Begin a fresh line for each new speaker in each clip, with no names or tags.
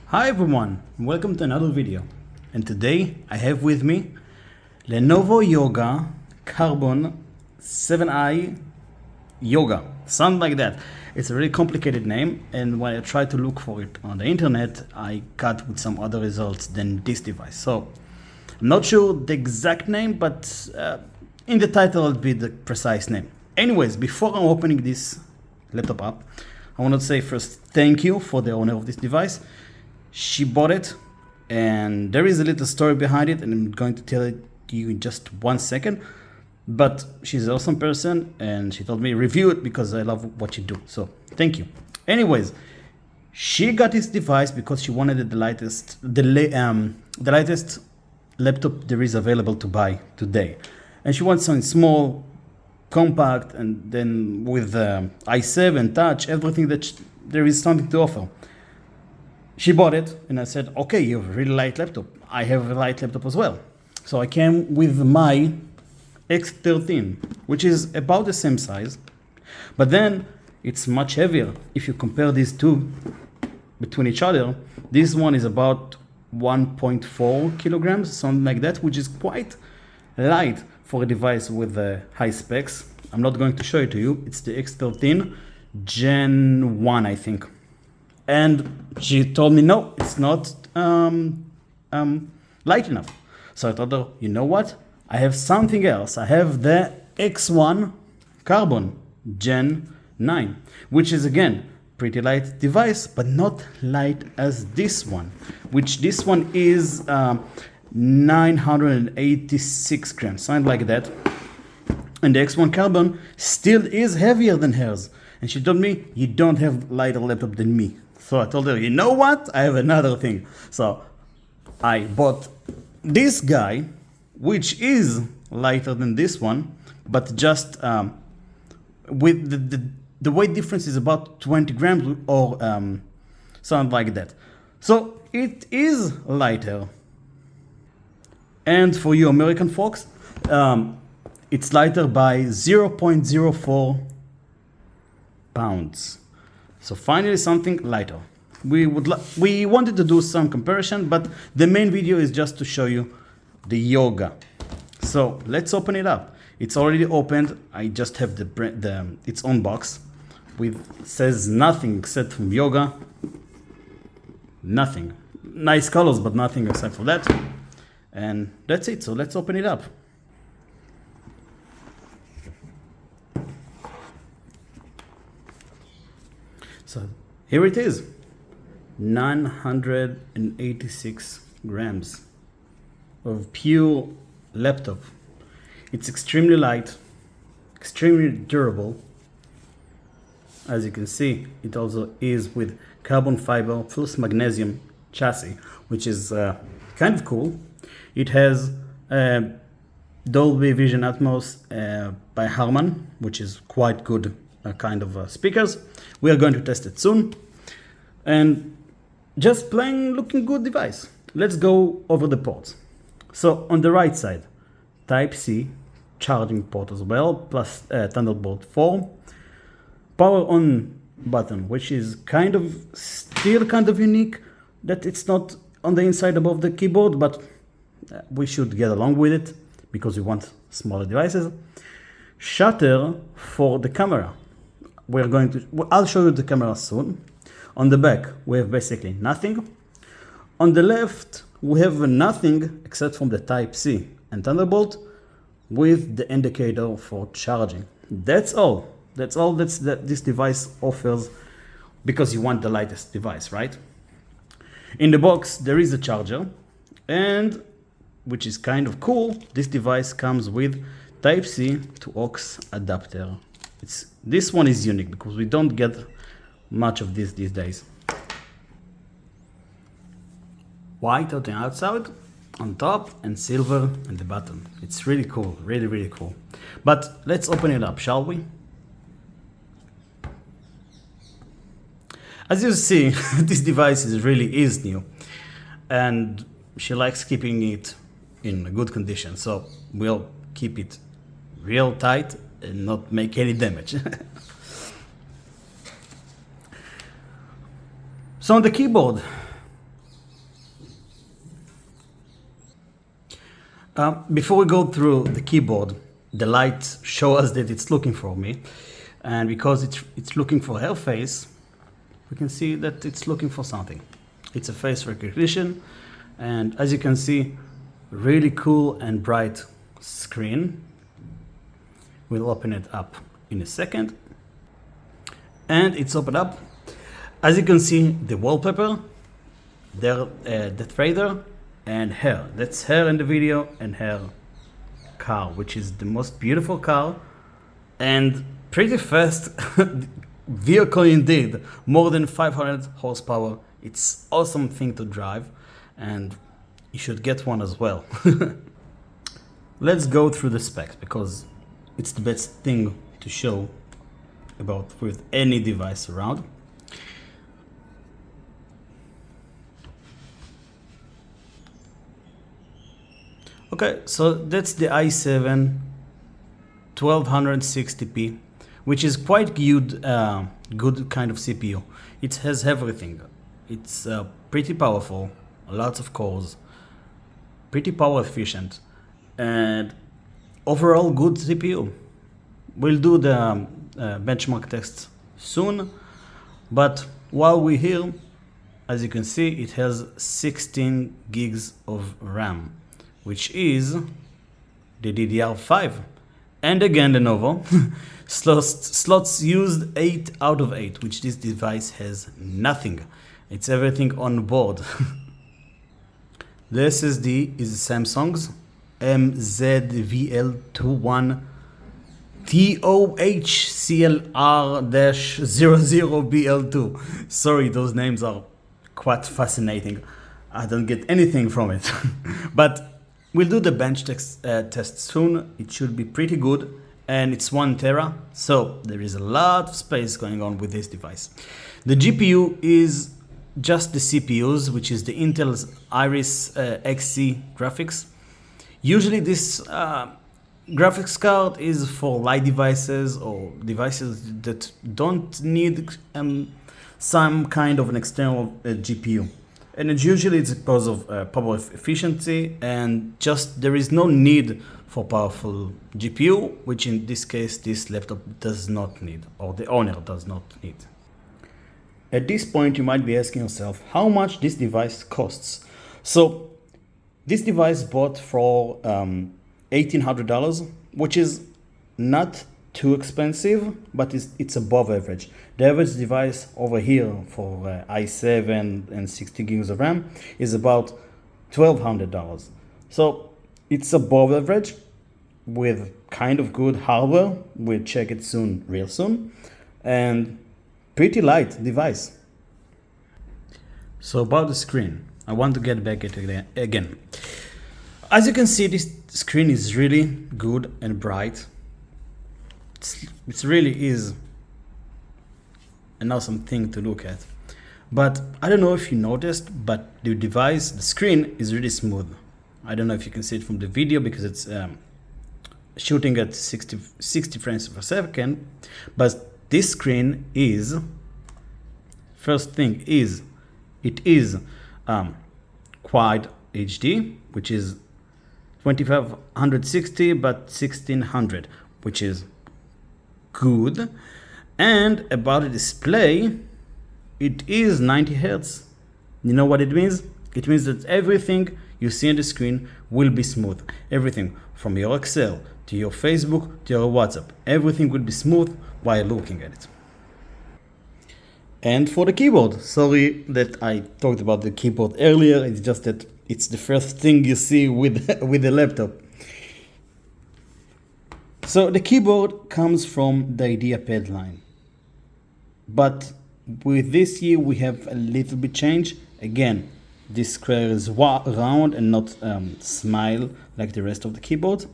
Hi everyone, welcome to another video. And today I have with me Lenovo Yoga Carbon 7i Yoga, something like that. It's a really complicated name, and when I tried to look for it on the internet, I got with some other results than this device. So I'm not sure the exact name, but in the title it'll be the precise name. Anyways, before I'm opening this laptop up, I want to say first thank you for the owner of this device. She bought it, and there is a little story behind it, and I'm going to tell it to you in just 1 second. But she's an awesome person, and she told me review it because I love what you do. So thank you. Anyways, she got this device because she wanted the lightest laptop there is available to buy today, and she wants something small, compact, and then with i7 touch, everything that there is something to offer. She bought it, and I said, okay, you have a really light laptop. I have a light laptop as well. So I came with my X13, which is about the same size, but then it's much heavier. If you compare these two between each other, this one is about 1.4 kilograms, something like that, which is quite light for a device with high specs. I'm not going to show it to you. It's the X13 Gen 1, I think. And she told me, no, it's not light enough. So I told her, you know what? I have something else. I have the X1 Carbon Gen 9, which is again pretty light device, but not light as this one, which this one is 986 grams, something like that. And the X1 Carbon still is heavier than hers. And she told me, you don't have lighter laptop than me. So I told her, you know what? I have another thing. So I bought this guy, which is lighter than this one, but just with the weight difference is about 20 grams or something like that. So it is lighter. And for you American folks, it's lighter by 0.04 pounds. So finally something lighter. We wanted to do some comparison, but the main video is just to show you the Yoga. So let's open it up. It's already opened. I just have its own box with says nothing except from Yoga. Nothing. Nice colors, but nothing except for that. And that's it. So let's open it up. So here it is, 986 grams of pure laptop. It's extremely light, extremely durable. As you can see, it also is with carbon fiber plus magnesium chassis, which is kind of cool. It has Dolby Vision Atmos by Harman, which is quite good kind of speakers. We are going to test it soon, and just plain looking good device. Let's go over the ports. So on the right side, Type-C charging port as well, plus Thunderbolt 4, power on button, which is still kind of unique that it's not on the inside above the keyboard, but we should get along with it because we want smaller devices. Shutter for the camera. I'll show you the camera soon. On the back, we have basically nothing. On the left, we have nothing except from the Type-C and Thunderbolt with the indicator for charging. That's all. That's all that this device offers, because you want the lightest device, right? In the box, there is a charger, and which is kind of cool, this device comes with Type-C to aux adapter. This one is unique because we don't get much of this these days. White on the outside, on top, and silver on the bottom. It's really cool, really, really cool. But let's open it up, shall we? As you see, this device really is new, and she likes keeping it in good condition. So we'll keep it real tight and not make any damage. So on the keyboard, Before we go through the keyboard, the light shows us that it's looking for me, and because it's looking for her face, we can see that it's looking for something. It's a face recognition, and as you can see, really cool and bright screen. We'll open it up in a second, and it's opened up. As you can see, the wallpaper, there, the trader, and her. That's her in the video, and her car, which is the most beautiful car and pretty fast vehicle indeed. More than 500 horsepower. It's awesome thing to drive, and you should get one as well. Let's go through the specs, because it's the best thing to show about with any device around. Okay, so that's the i7 1260p, which is quite good, good kind of CPU. It has everything. It's pretty powerful, lots of cores, pretty power efficient, and overall good CPU. We'll do the benchmark tests soon, but while we're here, as you can see, it has 16 gigs of RAM, which is the DDR5. And again, Lenovo. slots used 8 out of 8, which this device has nothing. It's everything on board. The SSD is Samsung's MZVL21 TOHCLR-00BL2. Sorry, those names are quite fascinating. I don't get anything from it. But we'll do the bench test soon. It should be pretty good, and it's 1 tera, so there is a lot of space going on with this device. The GPU is just the CPUs, which is the Intel's Iris Xe graphics. Usually this graphics card is for light devices or devices that don't need some kind of an external GPU. And usually it's because of power efficiency, and just there is no need for powerful GPU, which in this case this laptop does not need, or the owner does not need. At this point you might be asking yourself how much this device costs. So this device bought for $1,800, which is not too expensive, but it's above average. The average device over here for i7 and 60 gigs of RAM is about $1,200. So it's above average with kind of good hardware. We'll check it soon, real soon, and pretty light device. So about the screen, I want to get back at it again. As you can see, this screen is really good and bright. It really is an awesome thing to look at. But I don't know if you noticed, but the device, the screen is really smooth. I don't know if you can see it from the video because it's shooting at 60 frames per second, but this screen is, first thing is, it is Quad HD, which is 2560 but 1600, which is good. And about the display, it is 90 Hz. You know what it means? It means that everything you see on the screen will be smooth. Everything from your Excel to your Facebook to your WhatsApp, everything will be smooth while looking at it. And for the keyboard, sorry that I talked about the keyboard earlier, it's just that it's the first thing you see with the laptop. So the keyboard comes from the IdeaPad line, but with this year we have a little bit change. Again, this square is round and not smile like the rest of the keyboard.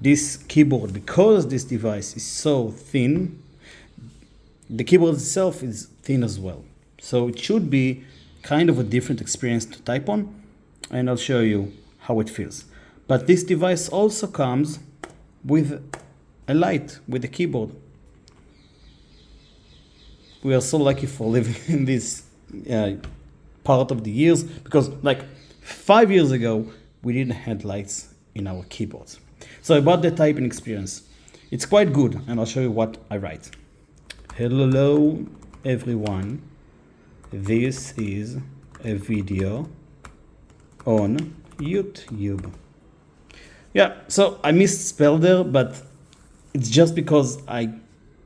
This keyboard, because this device is so thin, the keyboard itself is thin as well. So it should be kind of a different experience to type on, and I'll show you how it feels. But this device also comes with a light with a keyboard. We are so lucky for living in this part of the years, because like 5 years ago we didn't have lights in our keyboards. So about the typing experience, it's quite good, and I'll show you what I write. Hello everyone, this is a video on YouTube. Yeah, so I misspelled there, but it's just because I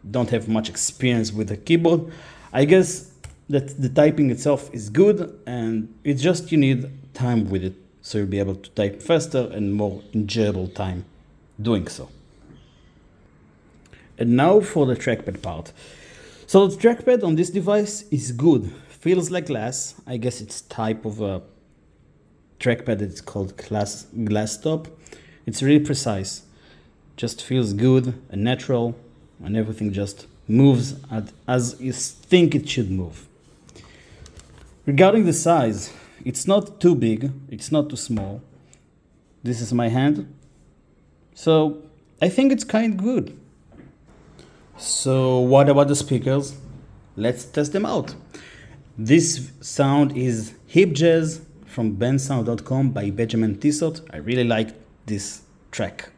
don't have much experience with the keyboard. I guess that the typing itself is good, and it's just you need time with it, so you'll be able to type faster and more enjoyable time doing so. And now for the trackpad part. So the trackpad on this device is good. Feels like glass. I guess it's type of a trackpad. It's called glass top. It's really precise. Just feels good and natural, and everything just moves as you think it should move. Regarding the size, it's not too big, it's not too small. This is my hand, so I think it's kind of good. So what about the speakers? Let's test them out. This sound is Hip Jazz from bandsound.com by Benjamin Tissot. I really like this track.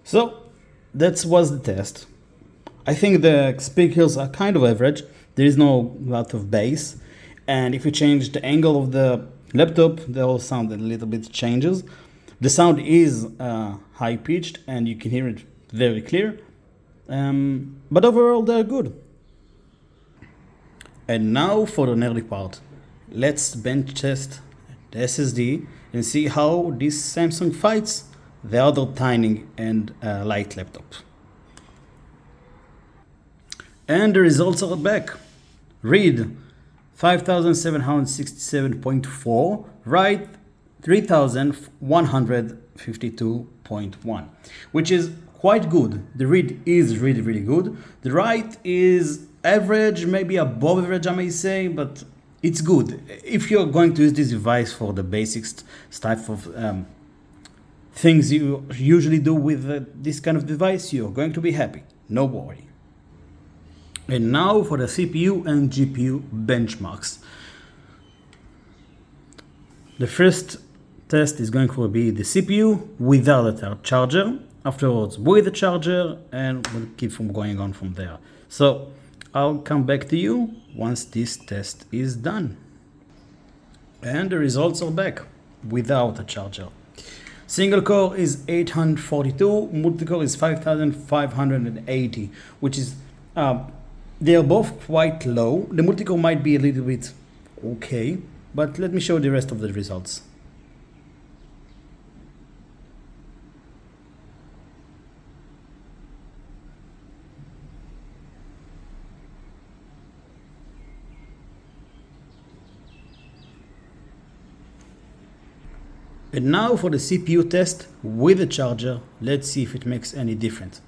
So that was the test. I think the speakers are kind of average. There is no lot of bass. And if you change the angle of the laptop, the whole sound a little bit changes. The sound is high pitched and you can hear it very clear. But overall they're good. And now for the nerdy part. Let's bench test the SSD and see how this Samsung fights the other tiny and light laptop. And the results are back. Read 5767.4, write 3152.1, which is quite good. The read is really good. The write is average, maybe above average I may say, but it's good. If you're going to use this device for the basics type of things you usually do with this kind of device, you're going to be happy, no worry. And now for the CPU and GPU benchmarks. The first test is going to be the CPU without a charger, afterwards with the charger, and we'll keep from going on from there. So I'll come back to you once this test is done. And the results are back without a charger. Single core is 842, multi-core is 5580, which is, they are both quite low. The multi-core might be a little bit okay, but let me show the rest of the results. And now for the CPU test with the charger. Let's see if it makes any difference.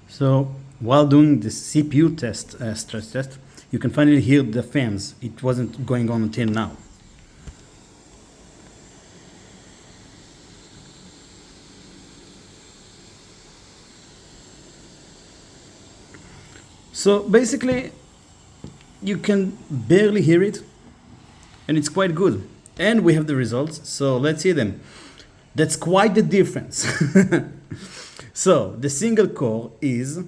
So while doing the CPU test, stress test, you can finally hear the fans. It wasn't going on until now. So basically, you can barely hear it, and it's quite good. And we have the results, so let's see them. That's quite the difference. So the single core is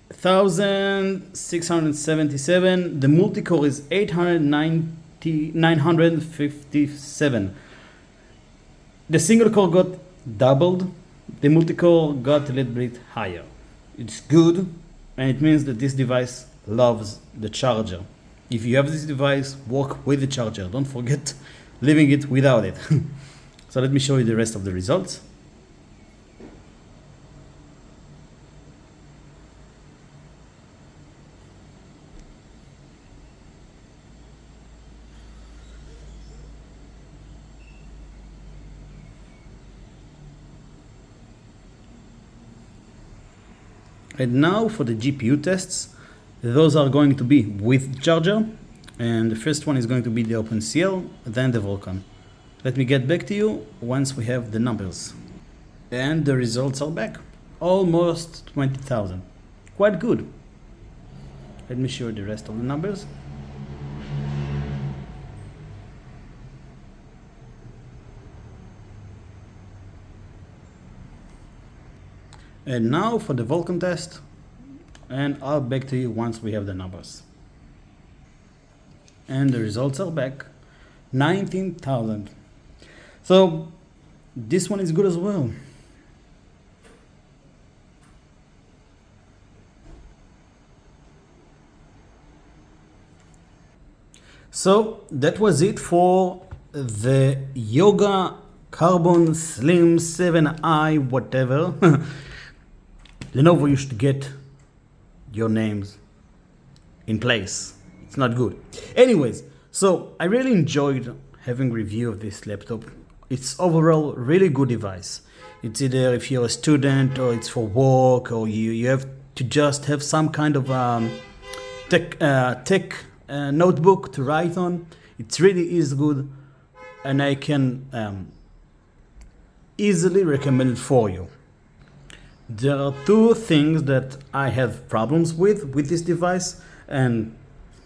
1677, the multi-core is 957. The single core got doubled, the multi-core got a little bit higher. it's good, and it means that this device loves the charger. If you have this device, work with the charger. Don't forget leaving it without it. So let me show you the rest of the results. And now for the GPU tests, those are going to be with charger, and the first one is going to be the OpenCL, then the Vulkan. Let me get back to you once we have the numbers. And the results are back. Almost 20,000. Quite good. Let me show you the rest of the numbers. And now for the Vulkan test, and I'll back to you once we have the numbers. And the results are back, 19,000. So this one is good as well. So that was it for the Yoga Carbon Slim 7i whatever. Lenovo, you should get your names in place. It's not good. Anyways, so I really enjoyed having review of this laptop. It's overall really good device. It's either if you're a student or it's for work, or you have to just have some kind of tech notebook to write on. It really is good, and I can easily recommend it for you. There are two things that I have problems with this device, and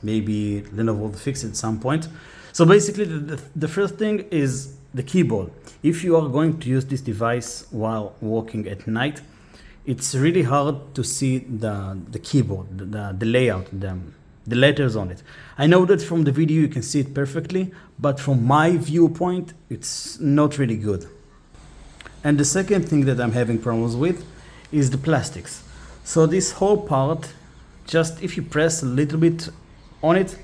maybe Lenovo will fix it at some point. So basically the first thing is the keyboard. If you are going to use this device while working at night, it's really hard to see the keyboard, the layout, the letters on it. I know that from the video you can see it perfectly, but from my viewpoint it's not really good. And the second thing that I'm having problems with is the plastics. So this whole part, just if you press a little bit on it,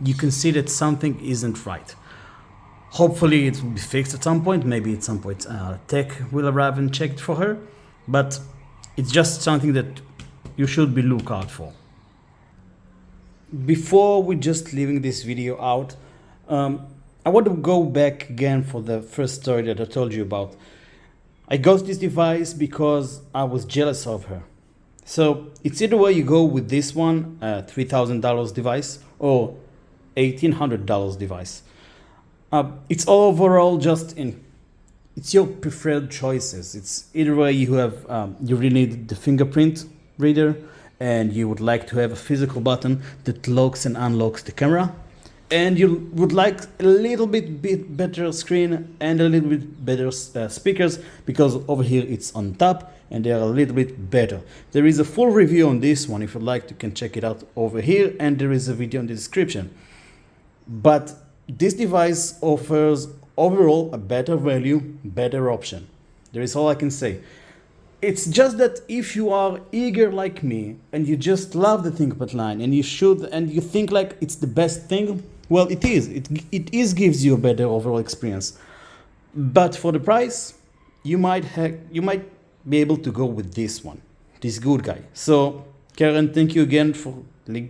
you can see that something isn't right. Hopefully it will be fixed at some point. Maybe at some point tech will arrive and check it for her, but it's just something that you should be look out for. Before we just leaving this video out, I want to go back again for the first story that I told you about. I got this device because I was jealous of her. So it's either way you go with this one, $3,000 device, or $1,800 device. It's overall just it's your preferred choices. It's either way you have, you really need the fingerprint reader, and you would like to have a physical button that locks and unlocks the camera, and you would like a little bit better screen and a little bit better speakers, because over here it's on top and they are a little bit better. There is a full review on this one. If you'd like, you can check it out over here, and there is a video in the description. But this device offers overall a better value, better option. There is all I can say. It's just that if you are eager like me and you just love the ThinkPad line and you think like it's the best thing, well, it is. It gives you a better overall experience. But for the price, you might be able to go with this one, this good guy. So Karen, thank you again for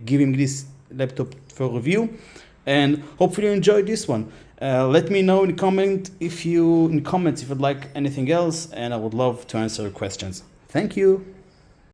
giving this laptop for review, and hopefully you enjoyed this one. Let me know in comments if you'd like anything else, and I would love to answer questions. Thank you.